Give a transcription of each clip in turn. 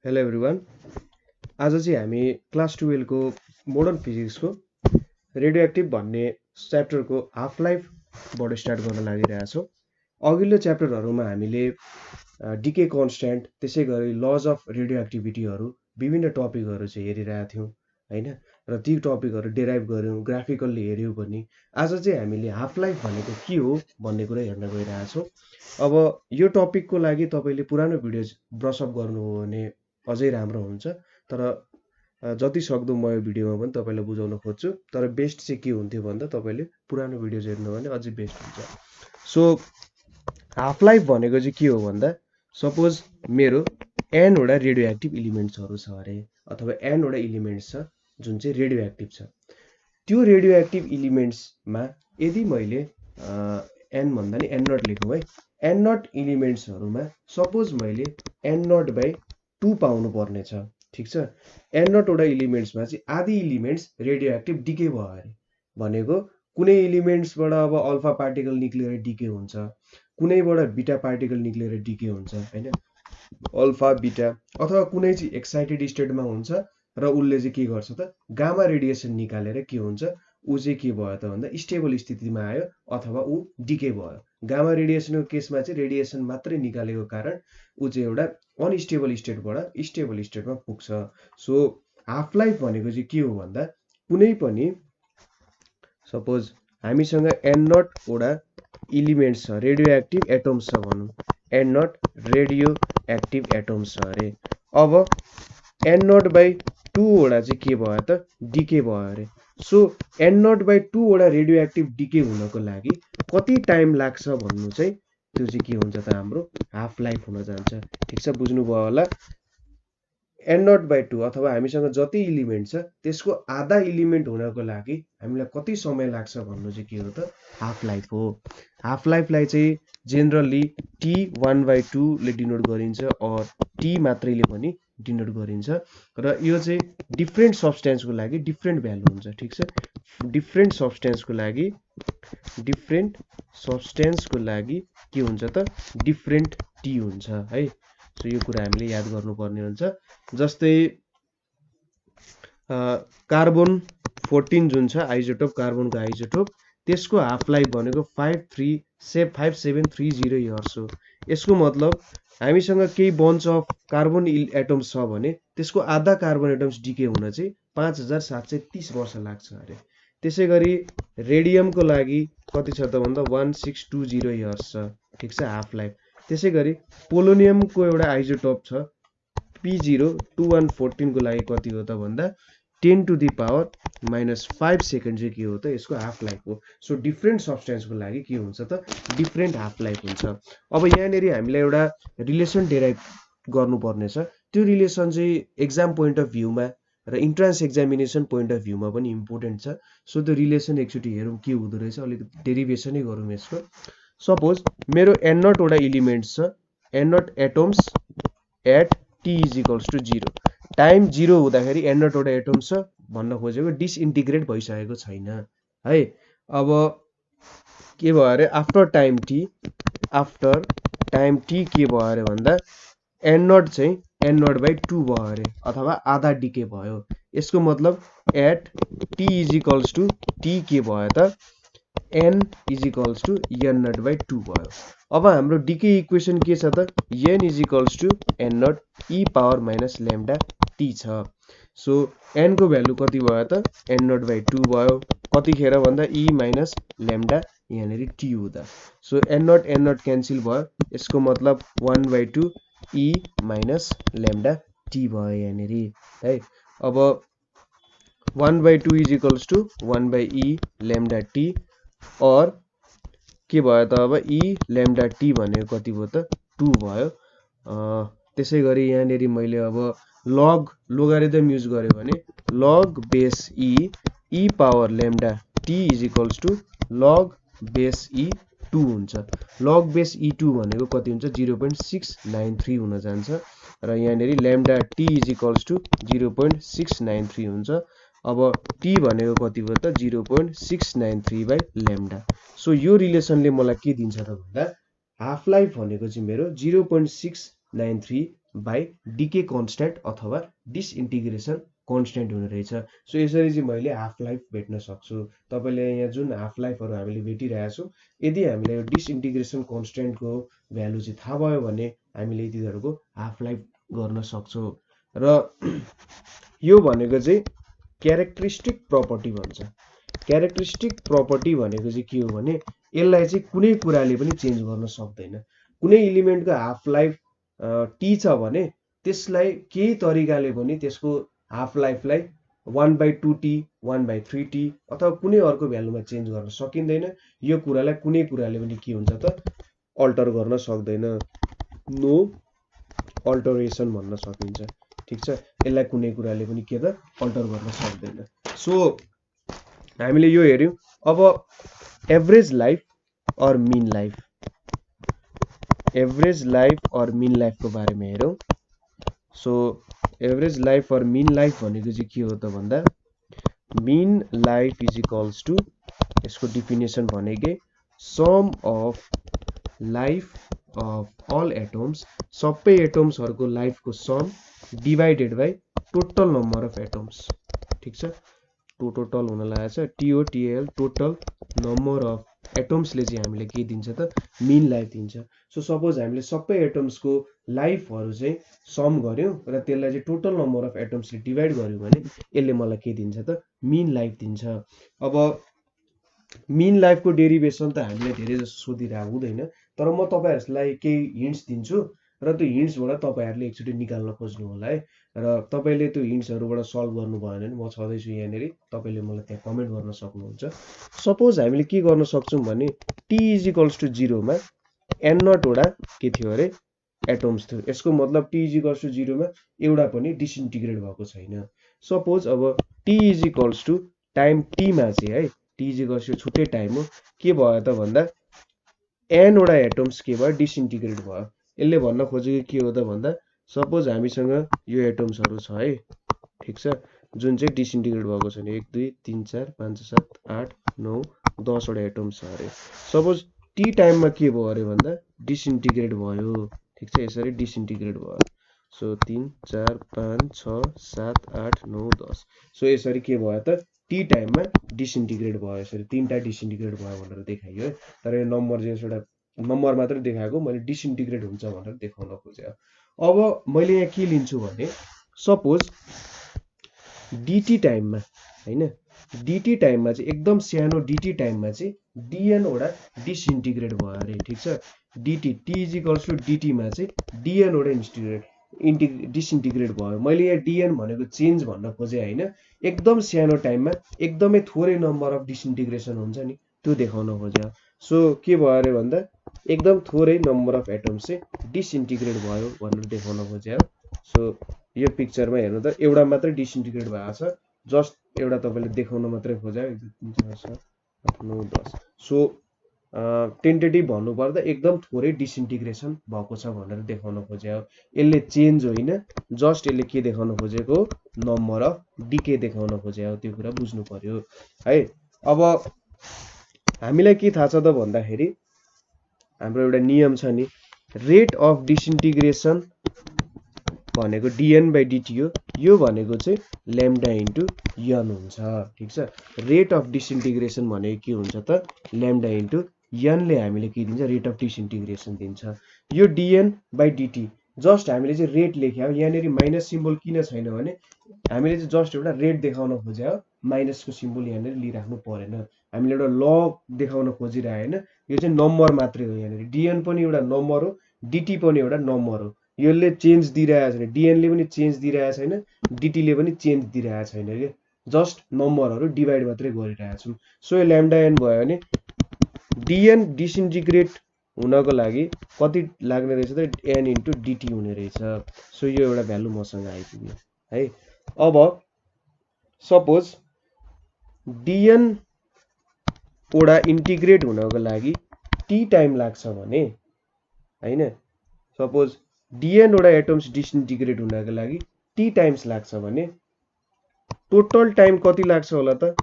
Hello everyone. आज चाहिँ हामी क्लास 12 को मोडर्न फिजिक्सको रेडियोएक्टिभ भन्ने च्याप्टरको हाफ लाइफबाट स्टार्ट गर्न लागिरहेछौँ। अघिल्लो च्याप्टरहरूमा हामीले डिके कन्स्ट्यान्ट त्यसै गरी लज अफ रेडियोएक्टिभिटीहरू विभिन्न टपिकहरू चाहिँ हेरिरहेका थियौँ हैन, र ती टपिकहरू डेराइभ गऱ्यौँ, ग्राफिकल्ली हेऱ्यौँ पनि। आज चाहिँ हामीले हाफ लाइफ भनेको के हो भन्ने कुरा हेर्न गइरहेछौँ। अब यो टपिकको लागि तपाईँले पुरानो भिडियो ब्रसअप गर्नुभयो भने अझै राम्रो हुन्छ, तर जति सक्दो म यो भिडियोमा पनि तपाईँलाई बुझाउन खोज्छु। तर बेस्ट चाहिँ के हुन्थ्यो भन्दा तपाईँले पुरानो भिडियोज हेर्नुभयो भने अझै बेस्ट हुन्छ। सो हाफ लाइफ भनेको चाहिँ के हो भन्दा, सपोज मेरो एनवटा रेडियो एक्टिभ इलिमेन्ट्सहरू छ अरे, अथवा एनवटा इलिमेन्ट्स छ जुन चाहिँ रेडियो एक्टिभ छ। त्यो रेडियो एक्टिभ इलिमेन्ट्समा यदि मैले एन भन्दा नि एन नट लेखौँ है, एन नट इलिमेन्ट्सहरूमा सपोज मैले एन नट बाई 2 पाउनु पर्ने छ, ठिक छ। एन नटवटा इलिमेन्ट्समा चाहिँ आधी इलिमेन्ट्स रेडियो एक्टिभ डिके भयो अरे भनेको कुनै इलिमेन्ट्सबाट अब अल्फा पार्टिकल निक्लेर डिके हुन्छ, कुनैबाट बिटा पार्टिकल निक्लेर डिके हुन्छ हैन, अल्फा बिटा, अथवा कुनै चाहिँ एक्साइटेड स्टेटमा हुन्छ र उसले चाहिँ के गर्छ त गामा रेडिएसन निकालेर के हुन्छ, ऊ चाहिँ के भयो त भन्दा स्टेबल स्थितिमा आयो अथवा ऊ डिके भयो। गामा रेडिएसनको केसमा चाहिँ रेडिएसन मात्रै निकालेको कारण ऊ चाहिँ एउटा अनस्टेबल स्टेटबाट स्टेबल स्टेटमा पुग्छ। सो हाफ लाइफ भनेको चाहिँ के हो भन्दा, कुनै पनि सपोज हामीसँग एन नटवटा इलिमेन्ट्स छ, रेडियो एक्टिभ एटम्स छ भनौँ, N naught radioactive atoms छ अरे। अब एन नट बाई 2 वटा चाहिँ के भयो त डिके भयो अरे। सो एन नट बाई 2 वटा रेडियो एक्टिभ डिके हुनको लागि कति टाइम लाग्छ भन्नु चाहिँ त्यो चाहिँ के हुन्छ त हाम्रो हाफ लाइफ हुन जान्छ। ठिक छ, बुझ्नुभयो होला। एन नट बाई 2 अथवा हामीसँग जति इलिमेन्ट छ त्यसको आधा इलिमेन्ट हुनको लागि हामीलाई कति समय लाग्छ भन्नु चाहिँ के हो त हाफ लाइफ हो। हाफ लाइफलाई चाहिँ जेनरली T1/2 ले डिनोट गरिन्छ, अर टी मात्रैले पनि डिनोट गरिन्छ, र यो चाहिँ डिफ्रेन्ट सब्सटेन्सको लागि डिफ्रेन्ट भ्यालु हुन्छ। ठिक छ, डिफ्रेन्ट सब्सटेन्सको लागि के हुन्छ त डिफ्रेन्ट टी हुन्छ है। सो यो कुरा हामीले याद गर्नुपर्ने हुन्छ। जस्तै कार्बन 14 जुन छ आइजोटोप, कार्बनको आइजोटोप, त्यसको हाफ लाइफ भनेको 5730 इयर्स हो। यसको मतलब हामीसँग केही बन्च अफ कार्बन एटम्स छ भने त्यसको आधा कार्बन एटम्स डिके हुन चाहिँ 5730 वर्ष लाग्छ अरे। त्यसै गरी रेडियमको लागि कति छ त भन्दा 1620 इयर्स छ, ठिक छ, हाफ लाइफ। त्यसै गरी पोलोनियमको एउटा आइजोटोप छ P02114 को लागि कति हो त भन्दा 10⁻⁻5 सेकेन्ड चाहिँ के हो त यसको हाफ लाइफ हो। सो डिफ्रेन्ट सब्सटेन्सको लागि के हुन्छ त डिफ्रेन्ट हाफ लाइफ हुन्छ। अब यहाँनिर हामीलाई एउटा रिलेसन डेराइभ गर्नुपर्ने छ। त्यो रिलेसन चाहिँ एक्जाम पोइन्ट अफ भ्यूमा र इन्ट्रान्स एक्जामिनेसन पोइन्ट अफ भ्यूमा पनि इम्पोर्टेन्ट छ। सो त्यो रिलेसन एकचोटि हेरौँ के हुँदो रहेछ, अलिकति डेरिभेसनै गरौँ यसको। सपोज मेरो एन नटवटा इलिमेन्ट्स छ, N naught atoms at T = 0, time 0 हुँदाखेरि एन नटवटा एटम्स छ भन्न खोजेको डिसइन्टिग्रेट भइसकेको छैन है। अब के भयो अरे आफ्टर टाइम टी के भयो अरे भन्दा एन नट चाहिँ एन नट बाई 2 भयो अरे, अथवा आधा डिके भयो। यसको मतलब एट T = T के भयो त n = n नट बाई 2 भयो। अब हाम्रो डिके इक्वेसन के छ त n = n naught e power minus lambda t छ। सो n को भ्यालु कति भयो त n नट बाई 2 भयो, कतिखेर भन्दा e माइनस ल्याम्डा यहाँनिर t हुँदा। सो n नट क्यान्सिल भयो, यसको मतलब 1/2 e माइनस ल्याम्डा t भयो यहाँनिर है। अब 1/2 = 1/e ल्याम्डा t, और के भयो त अब e ल्याम्डा t भनेको कति भयो त 2 भयो। त्यसै गरी यहाँनिर मैले अब लोगारिदम युज गरेँ भने log base e power lambda t = log base e 2 हुन्छ। लग बेस e2 भनेको कति हुन्छ 0.693 हुन जान्छ, र यहाँनिर ल्याम्डा t = 0.693 हुन्छ। अब t भनेको कति भयो त 0.693 बाई ल्याम्डा। सो यो रिलेसनले मलाई के दिन्छ त भन्दा हाफ लाइफ भनेको चाहिँ मेरो 0.693 बाई डिके कन्स्ट्यान्ट अथवा डिसइन्टिग्रेसन कन्स्ट्यान्ट हुने रहेछ। सो यसरी चाहिँ मैले हाफ लाइफ भेट्न सक्छु। तपाईँले यहाँ जुन हाफ लाइफहरू हामीले भेटिरहेको छौँ, यदि हामीले यो डिसइन्टिग्रेसन कन्स्ट्यान्टको भ्यालु चाहिँ थाहा भयो भने हामीले यतिहरूको हाफ लाइफ गर्न सक्छौँ। र यो भनेको चाहिँ क्यारेक्टरिस्टिक प्रपर्टी भन्छ। क्यारेक्टरिस्टिक प्रपर्टी भनेको चाहिँ के हो भने यसलाई चाहिँ कुनै कुराले पनि चेन्ज गर्न सक्दैन। कुनै इलिमेन्टको हाफ लाइफ टी छ भने त्यसलाई केही तरिकाले पनि त्यसको हाफ लाइफलाई 1/2t 1/3t अथवा कुनै अर्को भ्यालुमा चेन्ज गर्न सकिँदैन। यो कुरालाई कुनै कुराले पनि के हुन्छ त अल्टर गर्न सक्दैन। नो अल्टरेसन भन्न सकिन्छ। ठिक छ, यसलाई कुनै कुराले पनि के त अल्टर गर्न सक्दैन। सो हामीले यो हेर्यौं। अब average life or mean life, average life or mean लाइफको बारेमा हेरौँ। So average life or mean life भनेको चाहिँ के हो त भन्दा mean life is equals to, यसको डिफिनेसन भनेकै sum of life of all atoms, सबै एटम्सहरूको लाइफको sum divided by total number of atoms. ठिक छ, टोटल हुन लागेको छ TOTAL, टोटल नम्बर अफ एटम्सले चाहिँ हामीले के दिन्छ त मिन लाइफ दिन्छ। सो सपोज हामीले सबै एटम्सको लाइफहरू चाहिँ सम गर्यौं र त्यसलाई चाहिँ टोटल नम्बर अफ एटम्सले डिभाइड गर्यौं भने यसले मलाई के दिन्छ त मिन लाइफ दिन्छ। अब मिन लाइफको डेरिभेसन त हामीले धेरै जसो सोधिरहेको हुँदैन, तर म तपाईहरुलाई केही हिन्ट्स दिन्छु र त्यो हिन्ट्सबाट तपाईहरुले एकचोटि निकाल्न खोज्नु होला है। र तपाईले त्यो हिन्ट्सहरुबाट सल्भ गर्नु भएन भने म छँदैछु यहाँनेरि, तपाईले मलाई त्यहाँ कमेन्ट गर्न सक्नुहुन्छ। सपोज हामीले के गर्न सक्छौं भने t इज इक्वल्स टु 0 मा n0 वटा के थियो अरे एटम्स थियो। यसको मतलब t इज इक्वल्स टु 0 मा एउटा पनि डिसइन्टिग्रेट भएको छैन। सपोज अब t is equals to time t मा चाहिँ है, t इज इक्वल्स टु छुट्टै टाइम हो, के भयो त भन्दा n वटा एटम्स के भयो डिसइन्टिग्रेट भयो। यसले भन्न खोजेको के हो त भन्दा सपोज हामीसँग यो एटम्सहरु छ है, ठीक छ, जुन चाहिँ डिसइन्टिग्रेट भएको छैन। 1 2 3 4 5 7 8 9 10 वटा एटम्स छ अरे। सपोज टी टाइममा के भयो अरे भन्दा डिसइन्टिग्रेट भयो। ठीक छ, यसरी डिसइन्टिग्रेट भयो। सो 3 4 5 6 7 8 9 10। सो यसरी के भयो त टी टाइममा डिसइन्टिग्रेट भयो। यसरी तीनटा डिसइन्टिग्रेट भयो भनेर देखाइयो है। तर यो नम्बर चाहिँ एउटा नम्बर मात्र देखाएको, मैले डिसइन्टिग्रेट हुन्छ भनेर देखाउन खोजे। अब मैले यहाँ के लिन्छु भने सपोज डीटी टाइममा हैन, डीटी टाइममा चाहिँ एकदम सानो डीटी टाइममा चाहिँ dn वटा डिसइन्टिग्रेट भयो अरे। ठीक छ, dt t is equals to dt मा चाहिँ dn वटा डिसइन्टिग्रेट भयो। मैले यहाँ dn भनेको चेन्ज भन्न खोजे हैन, एकदम सानो टाइममा एकदमै थोरै नम्बर अफ डिसइन्टिग्रेसन हुन्छ नि त्यो देखाउन खोजे। सो के भयो अरे भन्दा एकदम थोरै नम्बर अफ एटम्स चाहिँ डिसइन्टिग्रेट भयो भनेर देखाउन खोजे। सो यो पिक्चरमा हेर्नु त एउटा मात्र डिसइन्टिग्रेट भएको छ, जस्ट एउटा तपाईले देखाउन मात्रै खोजे। 1 2 3 4 5 6 7 8 9 10। सो टेन्टेटिभ भन्नु पर्दा एकदम थोरै डिसइन्टिग्रेसन भएको छ भनेर देखाउन खोजे। यसले चेन्ज होइन, जस्ट यसले के देखाउन खोजेको नम्बर अफ डिके देखाउन खोजे। त्यो कुरा बुझ्नु पर्यो है। अब हामीलाई के थाहा छ त भन्दाखेरि हाम्रो एउटा नियम छ नि, रेट अफ डिसइन्टिग्रेसन भनेको dn/dt हो। यो भनेको चाहिँ लैम्डा इन्टु n हुन्छ। ठीक छ, रेट अफ डिसइन्टिग्रेसन भनेको के हुन्छ त लैम्डा इन्टु n ले हामीले के दिन्छ रेट अफ डिसइन्टिग्रेसन दिन्छ। यो dn/dt जस्ट हामीले चाहिँ रेट लेख्या हो। यहाँनेरि माइनस सिम्बल किन छैन भने हामीले चाहिँ जस्ट एउटा रेट देखाउन खोजे हो, माइनसको सिम्बल यहाँनेरि लिइराख्नु परेन। हामीले एउटा लग देखाउन खोजिरहे हैन, यो चाहिँ नम्बर मात्रै हो। यहाँनेरि dn पनि एउटा नम्बर हो, dt पनि एउटा नम्बर हो। यसले चेन्ज दिइरहेको छैन, dn ले पनि चेन्ज दिइरहेको छैन, dt ले पनि चेन्ज दिइरहेको छैन के, जस्ट नम्बरहरु डिभाइड मात्रै गरिरहेको छौं। सो यो लैम्डा n भयो भने dn डिसइन्टिग्रेट हुनको लागि कति लाग्ने रहेछ त n इन्टु dt हुने रहेछ। सो यो एउटा भ्यालु मसँग आइपुग्यो है। अब सपोज dn वटा इन्टिग्रेट हुनको लागि t टाइम लाग्छ भने हैन, सपोज dn वटा एटम्स डिसइन्टिग्रेट हुनको लागि t टाइम्स लाग्छ भने टोटल टाइम कति लाग्छ होला त?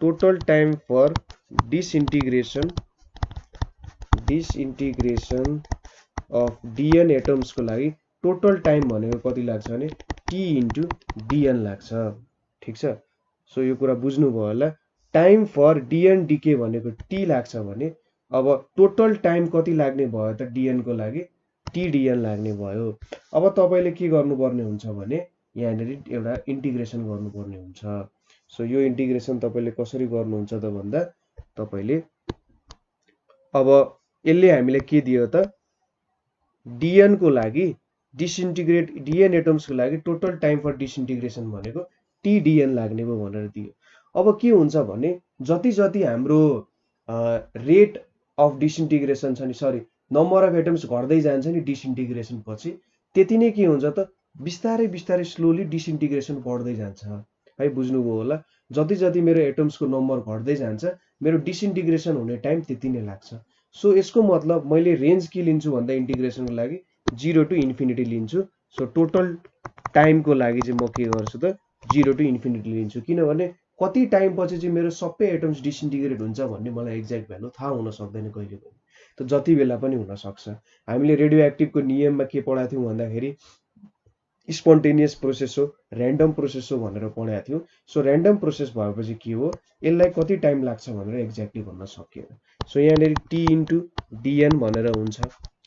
Total time for disintegration of dn atoms को लागि टोटल टाइम भनेको कति लाग्छ भने टी इन्टु डिएन लाग्छ। ठिक छ, सो यो कुरा बुझ्नुभयो होला। टाइम फर डिएन डिके भनेको टी लाग्छ भने अब टोटल टाइम कति लाग्ने भयो त डिएन को लागि टिडिएन लाग्ने भयो। अब तपाईले के गर्नुपर्ने हुन्छ भने यहाँनिर एउटा इन्टिग्रेसन गर्नुपर्ने हुन्छ। सो यो इन्टिग्रेसन तपाईले कसरी गर्नुहुन्छ त भन्दा तपाईले अब यसले हामीले के दियो त डिएन को लागि डिसइन्टिग्रेट डिएन एटम्स को लागि टोटल टाइम फर डिसइन्टिग्रेसन भनेको टिडिएन लाग्ने भयो भनेर दियो। अब के हुन्छ भने जति जति हाम्रो रेट अफ डिसइन्टिग्रेसन छ नि, सरी नम्बर अफ एटम्स घट्दै जान्छ नि डिसइन्टिग्रेसन पछि, त्यति नै के हुन्छ त बिस्तारै बिस्तारै स्लोली डिसइन्टिग्रेसन बढ्दै जान्छ है। बुझ्नुभयो होला। जति जति मेरो एटम्सको नम्बर घट्दै जान्छ मेरो डिसइन्टिग्रेसन हुने टाइम त्यति नै लाग्छ। सो यसको मतलब मैले रेन्ज के लिन्छु भन्दा इन्टिग्रेसनको लागि 0 टु इन्फिनिटी लिन्छु। सो टोटल टाइमको लागि चाहिँ म के गर्छु त 0 टु इन्फिनिटी लिन्छु, किनभने कति टाइम पछि चाहिँ मेरो सबै एटम्स डिसइन्टिग्रेट हुन्छ भन्ने मलाई एक्ज्याक्ट भ्यालु थाहा हुन सक्दैन कहिले पनि, त जति बेला पनि हुन सक्छ। हामीले रेडियो एक्टिभको नियममा के पढाएको थियौँ भन्दाखेरि स्पोन्टेनियस प्रोसेस हो, र्यान्डम प्रोसेस हो भनेर पढाएको थियौँ। सो र्यान्डम प्रोसेस भएपछि के हो, यसलाई कति टाइम लाग्छ भनेर एक्ज्याक्टली भन्न सकिएन। सो यहाँनिर टी इन्टु डिएन भनेर हुन्छ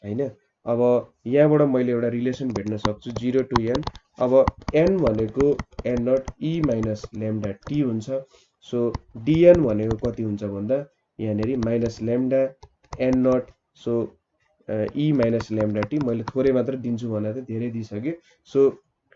हैन। अब यहाँबाट मैले एउटा रिलेसन भेट्न सक्छु 0 टु एन। अब एन भनेको N naught E minus lambda T हुन्छ। सो डिएन भनेको कति हुन्छ भन्दा यहाँनिर minus lambda N naught so E minus lambda T. मैले थोरै मात्र दिन्छु भनेर त धेरै दिइसकेँ। सो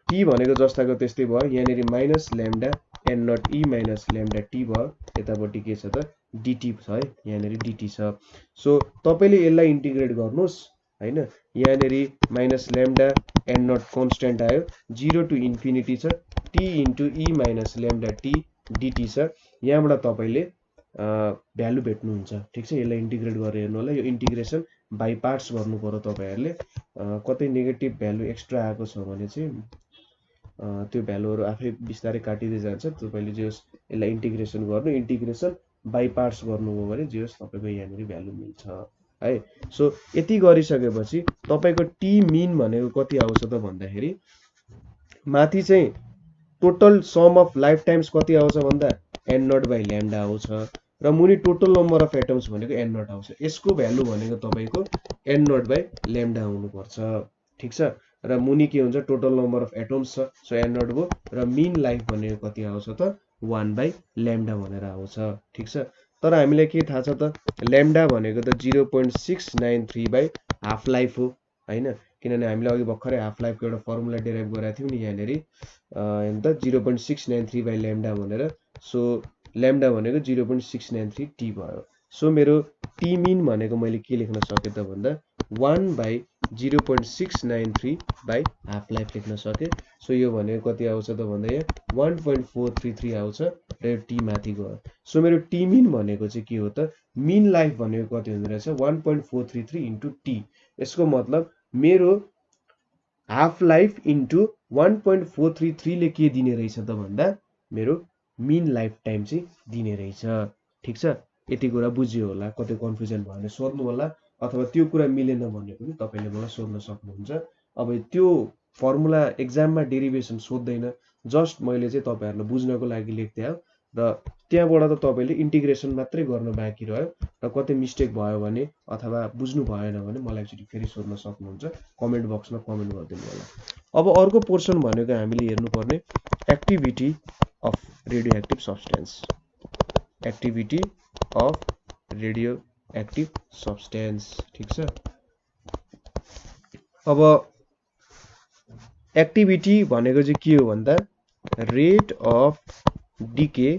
टी भनेको जस्ताको त्यस्तै भयो, यहाँनिर minus lambda N naught E minus lambda T भयो। यतापट्टि के छ त डिटी छ है, यहाँनिर डिटी छ। सो तपाईँले यसलाई इन्टिग्रेट गर्नुहोस् हैन। यहाँनिर minus lambda N naught constant आयो, 0 टु इन्फिनिटी छ, T into E minus lambda T d T छ। यहाँबाट तपाईँले भ्यालु भेट्नुहुन्छ। ठिक छ, यसलाई इन्टिग्रेट गरेर हेर्नु होला। यो इन्टिग्रेसन बाई पार्ट्स गर्नु पर्यो तपाईहरुले। कतै नेगेटिभ भ्यालु एक्स्ट्रा आएको छ भने चाहिँ त्यो भ्यालुहरु आफै बिस्तारै काटिदै जान्छ। तपाईले जे होस् यसलाई इन्टिग्रेसन गर्नु, इन्टिग्रेसन बाई पार्ट्स गर्नुभयो भने जे होस् तपाईको यहाँनिर भ्यालु मिल्छ है। सो यति गरिसकेपछि तपाईको टी मिन भनेको कति आउँछ त भन्दाखेरि माथि चाहिँ total sum of life times कति आउँछ भन्दा एन नट बाई ल्याम्डा आउँछ र मुनि टोटल नम्बर अफ एटम्स भनेको एन नट आउँछ। यसको भ्यालु भनेको तपाईको एन नट बाई ल्याम्डा हुनुपर्छ। ठीक छ, र मुनि के हुन्छ टोटल नम्बर अफ एटम्स छ। सो एन नट भयो र मिन लाइफ भनेको कति आउँछ त 1 बाई ल्याम्डा भनेर आउँछ। ठीक छ, तर हामीलाई के थाहा छ त ल्याम्डा भनेको त 0.693 बाई हाफ लाइफ हो हैन। किनभने हामीले अघि भर्खरै हाफ लाइफको एउटा फर्मुला डेराइभ गरेका थियौं नि यहाँनेरि हैन त 0.693 बाई ल्याम्डा भनेर। सो ल्याम्डा भनेको 0.693 टी भयो। सो मेरो टी मिन भनेको मैले के लेख्न सके त भन्दा 1 बाई 0.693 बाई हाफ लाइफ लेख्न सके। सो यो भनेको कति आउँछ त भन्दा यहाँ 1.433 आउँछ र यो टी माथि गयो। सो मेरो टी मिन भनेको चाहिँ के हो त मिन लाइफ भनेको कति हुँदो रहेछ 1.433 इन्टु टी। यसको मतलब मेरो हाफ लाइफ इन्टु 1.433 ले के दिने रहेछ त भन्दा मेरो मिन लाइफ टाइम चाहिँ दिने रहेछ। ठीक छ, यति कुरा बुझ्यो होला। कतै कन्फ्युजन भयो भने सोध्नु होला, अथवा त्यो कुरा मिलेन भने पनि तपाईले मलाई सोध्न सक्नुहुन्छ। अब त्यो फर्मुला एक्जाममा डेरिभेसन सोध्दैन, जस्ट मैले चाहिँ तपाईहरुलाई बुझ्नको लागि लेख्दै हो र त्यहाँबाट त तपाईले इन्टिग्रेसन मात्रै गर्न बाँकी रह्यो र कतै मिस्टेक भयो भने अथवा बुझ्नु भएन भने मलाई एकचोटी फेरि सोध्न सक्नुहुन्छ। कमेन्ट बक्समा कमेन्ट गरिदिनु होला। अब अर्को पोर्सन भनेको हामीले हेर्नुपर्ने activity of radioactive substance. Activity of radioactive substance. ठीक छ, अब एक्टिभिटी भनेको चाहिँ के हो भन्दा rate of decay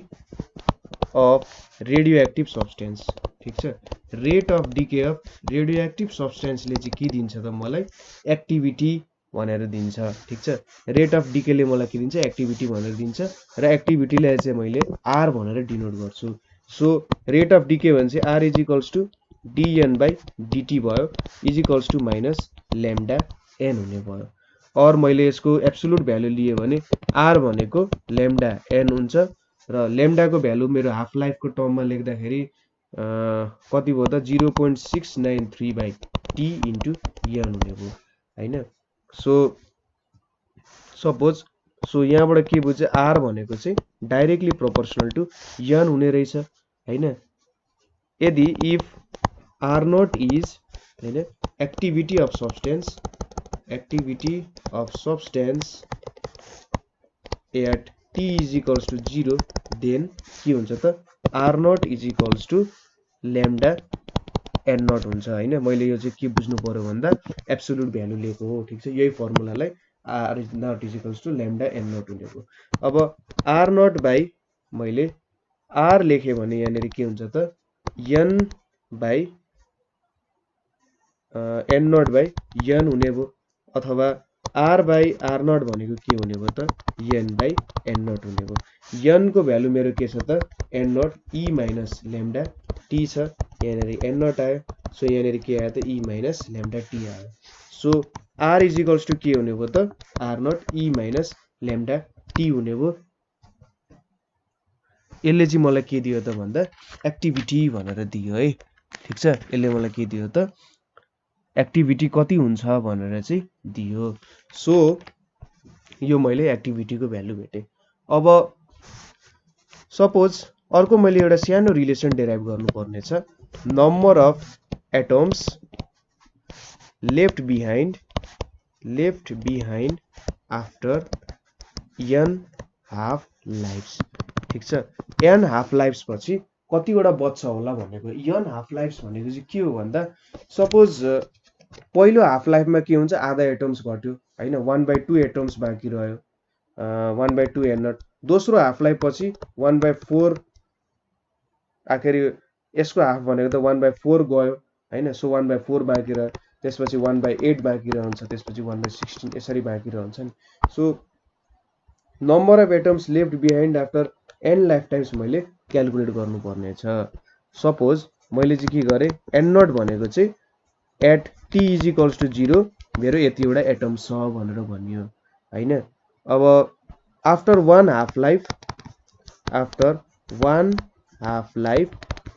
of radioactive substance. ठीक छ, rate of decay of radioactive सब्स्टेन्सले चाहिँ के दिन्छ त मलाई एक्टिभिटी भनेर दिन्छ। ठीक छ, रेट अफ डिकेले मलाई के दिन्छ एक्टिभिटी भनेर दिन्छ र एक्टिभिटीलाई चाहिँ मैले आर भनेर डिनोट गर्छु। सो रेट अफ डिके भने चाहिँ R is equals to dN by dt भयो is equals to minus lambda N हुने भयो। और मैले यसको एब्सोल्युट भ्यालु लिए भने आर भनेको ल्याम्डा एन हुन्छ र ल्याम्डाको भ्यालु मेरो हाफ लाइफको टर्ममा लेख्दाखेरि कति भयो त 0.693 बाई टी इन्टु एन हुने भयो हैन। सो सपोज सो यहाँबाट के बुझ्यो आर भनेको चाहिँ डाइरेक्टली प्रोपोर्सनल टु n हुने रहेछ हैन यदि इफ आर नट इज हैन activity of substance at t is equals to 0 then के हुन्छ त R naught is equals to lambda n naught हुन्छ हैन मैले यो चाहिँ के बुझ्नु पर्यो भन्दा एब्सोल्युट भ्यालु लिएको हो ठीक छ यही फर्मुलालाई R naught is equals to lambda n naught हुनेको अब आर नट बाई मैले आर लेखेँ भने यहाँनिर के हुन्छ त n by n naught by n हुने भयो अथवा आर बाई आर नट भनेको के हुने भयो त n बाई n नट हुने भयो n को भ्यालु मेरो के छ त n naught e minus lambda t छ यहाँनिर n नट आयो सो यहाँनिर के आयो त e माइनस ल्याम्डा t आयो so r is equals to के हुने भयो त r naught e minus lambda t हुने भयो यसले चाहिँ मलाई के दियो त भन्दा एक्टिभिटी भनेर दियो है ठीक छ यसले मलाई के दियो त एक्टिभिटी कति हुन्छ भनेर चाहिँ दियो सो यो मैले एक्टिभिटीको भ्यालु भेटेँ अब सपोज अर्को मैले एउटा सानो रिलेसन डेराइभ गर्नुपर्ने छ number of atoms left behind after n half lives ठीक छ n हाफ लाइफ्स पछि कतिवटा बच्छ होला भनेको n हाफ लाइफ्स भनेको चाहिँ के हो भन्दा सपोज पहिलो हाफ लाइफमा के हुन्छ आधा एटम्स घट्यो हैन 1/2 एटम्स बाँकी रह्यो 1/2 n नट दोस्रो हाफ लाइफ पछि 1/4 आखिर यसको हाफ भनेको त 1/4 गयो हैन सो 1/4 बाँकी रह्यो त्यसपछि 1/8 बाँकी रहन्छ त्यसपछि 1/16 यसरी बाँकी रहन्छ नि so number of atoms left behind after n life times मैले क्याल्कुलेट गर्नुपर्ने छ सपोज मैले चाहिँ के गरेँ n नट भनेको चाहिँ at t is equals to 0 मेरो यतिवटा एटम्स छ भनेर भनियो हैन अब आफ्टर वान हाफ लाइफ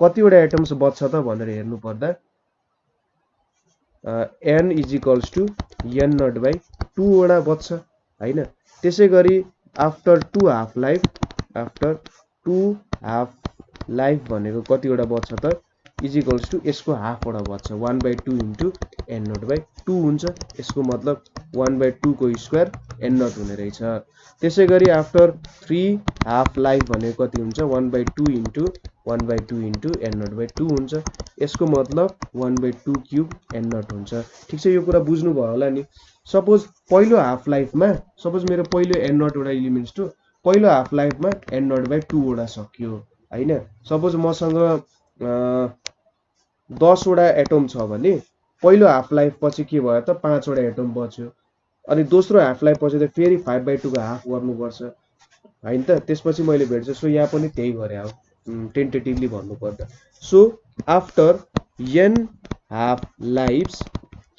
कतिवटा एटम्स बच्छ त भनेर हेर्नु पर्दा n is equals to n naught by 2 वटा बच्छ हैन त्यसै गरी आफ्टर 2 हाफ लाइफ भनेको कतिवटा बच्छ त इज इक्वल्स टु यसको हाफ वटा बच्छ 1/2 इन्टु n नट बाई 2 हुन्छ यसको मतलब 1/2 को स्क्वायर n नट हुने रहेछ त्यसै गरी आफ्टर 3 हाफ लाइफ भनेको कति हुन्छ 1/2 into 1/2 into n naught by 2 हुन्छ यसको मतलब 1/2 क्युब n नट हुन्छ ठीक छ यो कुरा बुझ्नु भयो होला नि सपोज पहिलो हाफ लाइफमा सपोज मेरो पहिलो n नट वटा एलिमेन्ट्स टु पहिलो हाफ लाइफमा n नट बाई 2 वटा सक्यो हैन सपोज मसँग 10 वटा एटम छ भने पहिलो हाफ लाइफ पछि के भयो त 5 वटा एटम बच्यो अनि दोस्रो हाफ लाइफ पछि त फेरि 5/2 को हाफ गर्नुपर्छ हैन त त्यसपछि मैले भेट्छ सो यहाँ पनि त्यही गरे हो टेन्टेटिभली भन्नु पर्दा so after n half lives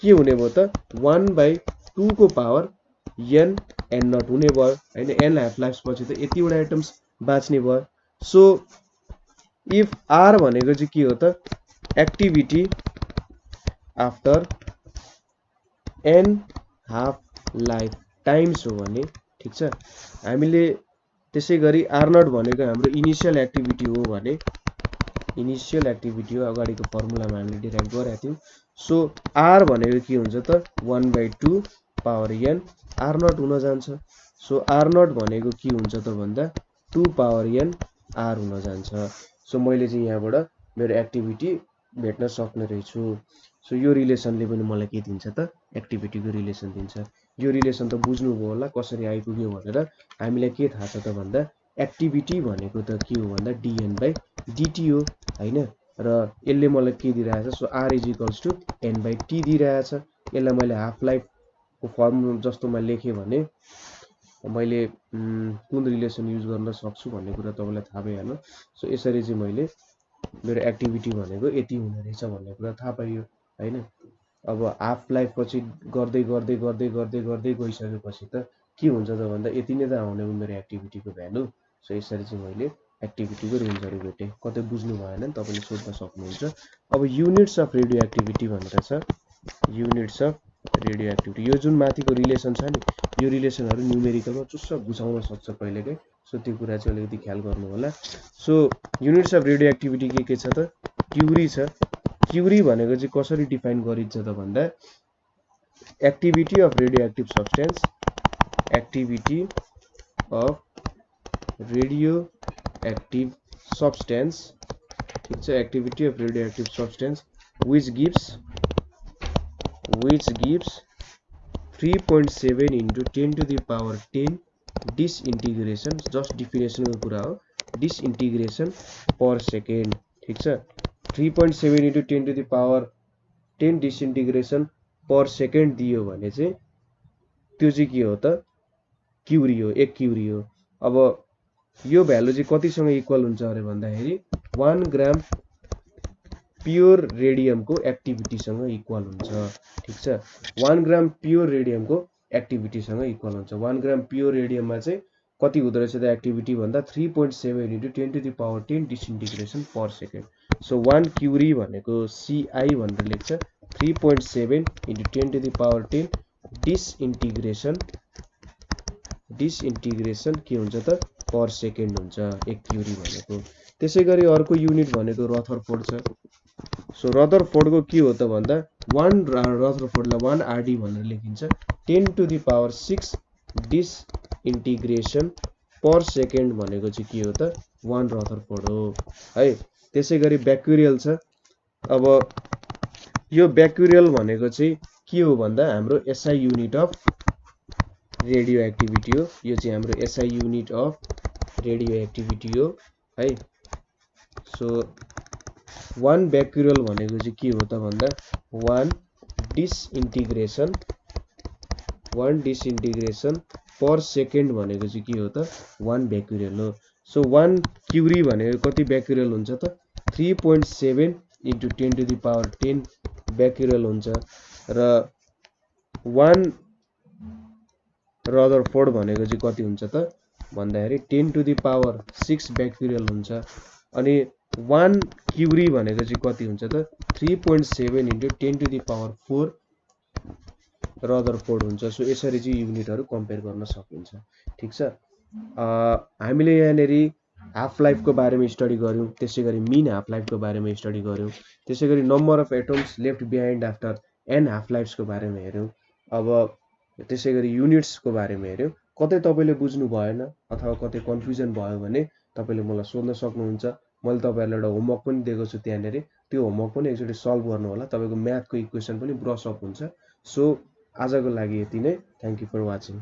के हुने भयो त 1/2 को पावर n नट हुने भयो हैन n हाफ लाइफ्स पछि त यतिवटा एटम्स बाँच्ने भयो सो इफ r भनेको चाहिँ के हो त activity after n half life times हो भने ठीक छ हामीले त्यसै गरी r नट भनेको हाम्रो इनिशियल एक्टिभिटी हो भने इनिशियल एक्टिभिटी हो अगाडिको फर्मुलामा हामीले डिराइभ गरेका थियौं सो r भनेको के हुन्छ त 1/2 पावर n r नट हुन जान्छ सो r नट भनेको के हुन्छ त भन्दा 2 पावर n r हुन जान्छ सो मैले चाहिँ यहाँबाट मेरो एक्टिभिटी भेट्न सक्ने रहेछु सो यो रिलेसनले पनि मलाई के दिन्छ त एक्टिभिटीको रिलेसन दिन्छ यो रिलेसन त बुझ्नुभयो होला कसरी आइपुग्यो भनेर हामीलाई के थाहा छ त भन्दा एक्टिभिटी भनेको त के हो भन्दा dn/dt हो हैन र यसले मलाई के दिइरहेछ so r is equals to n/t दिइरहेछ यसलाई मैले हाफ लाइफ को फर्म जस्तोमा लेखे भने मैले कुन रिलेसन युज गर्न सक्छु भन्ने कुरा तपाईलाई थाहा भइहाल्यो सो यसरी चाहिँ मैले मेरो एक्टिभिटी भनेको यति हुने रहेछ भन्ने कुरा थाहा पाइयो हैन अब हाफ लाइफ पछि गर्दै गइसकेपछि त के हुन्छ त भन्दा यति नै त आउने हो मेरो एक्टिभिटीको भ्यालु सो यसरी चाहिँ मैले एक्टिभिटीको रेन्जहरु भेटे कतै बुझ्नु भएन नि तपाईले सोध्न सक्नुहुन्छ अब युनिट्स अफ रेडियो एक्टिभिटी भनेर छ युनिट्स अफ रेडियो एक्टिभिटी। यो जुन माथिको रिलेसन छ नि, यो रिलेसनहरू न्युमेरिकलमा चुस्स बुझाउन सक्छ कहिलेकाहीँ, सो त्यो कुरा चाहिँ अलिकति ख्याल गर्नु होला। So units of radio activity के छ त, क्युरी छ। क्युरी भनेको चाहिँ कसरी डिफाइन गरिन्छ त भन्दा, activity of radio active substance, activity of radio active substance, ठिक छ, activity of radio active substance which gives 3.7 into 10 to the power 10 disintegration, just डिफिनेसनको कुरा हो, डिसइन्टिग्रेसन पर सेकेन्ड, ठिक छ। 3.7 into 10 to the power 10 disintegration per second दियो भने चाहिँ त्यो चाहिँ के हो त, क्युरी हो, एक क्युरी हो। अब यो भ्यालु चाहिँ कतिसँग इक्वल हुन्छ अरे भन्दाखेरि 1 ग्राम प्योर रेडियमको एक्टिभिटीसँग इक्वल हुन्छ, ठिक छ। 1 ग्राम प्योर रेडियमको एक्टिभिटीसँग इक्वल हुन्छ। 1 ग्राम प्योर रेडियममा चाहिँ कति हुँदो रहेछ त एक्टिभिटी भन्दा 3.7 into 10 to the power 10 disintegration per second. So 1 curie भनेको CI भनेर लेख्छ, 3.7 into 10 to the power 10 disintegration के हुन्छ त, पर सेकेन्ड हुन्छ एक क्युरी भनेको। त्यसै गरी अर्को युनिट भनेको रदरफोर्ड छ। सो रदरफोर्डको के हो त भन्दा, 1 रदरफोर्डलाई 1 RD भनेर लेखिन्छ, 10 to the power 6 disintegration per second भनेको चाहिँ के हो त, 1 रदरफोर्ड हो है। त्यसै गरी ब्याक्युरियल छ। अब यो ब्याक्युरियल भनेको चाहिँ के हो भन्दा हाम्रो SI unit of radio activity हो। यो चाहिँ हाम्रो SI unit of radio activity हो है। सो 1 ब्याक्युरियल भनेको चाहिँ के हो त भन्दा 1 डिसइन्टिग्रेसन पर सेकेन्ड भनेको चाहिँ के हो त, 1 ब्याक्युरियल हो। सो 1 क्युरी भनेको कति ब्याक्युरियल हुन्छ त, 3.7 into 10 to the power 10 ब्याक्युरियल हुन्छ। र 1 रदरफोर्ड भनेको चाहिँ कति हुन्छ त भन्दाखेरि 10 to the power 6 ब्याक्युरियल हुन्छ। अनि 1 क्युरी भनेको चाहिँ कति हुन्छ त, 3.7 into 10 to the power 4 Rutherford हुन्छ। सो यसरी चाहिँ युनिटहरू कम्पेयर गर्न सकिन्छ, ठिक छ। हामीले यहाँनिर हाफ लाइफको बारेमा स्टडी गऱ्यौँ, त्यसै गरी मिन हाफ लाइफको बारेमा स्टडी गऱ्यौँ, त्यसै गरी number of atoms left behind after an half लाइफ्सको बारेमा हेऱ्यौँ। अब त्यसै गरी युनिट्सको बारेमा हेऱ्यौँ। कतै तपाईँले बुझ्नु भएन अथवा कतै कन्फ्युजन भयो भने तपाईँले मलाई सोध्न सक्नुहुन्छ। मैले तपाईँहरूलाई एउटा होमवर्क पनि दिएको छु त्यहाँनिर, त्यो होमवर्क पनि एकचोटि सल्भ गर्नु होला, तपाईँको म्याथको इक्वेसन पनि ब्रस अप हुन्छ। सो आजको लागि यति नै। Thank you for watching.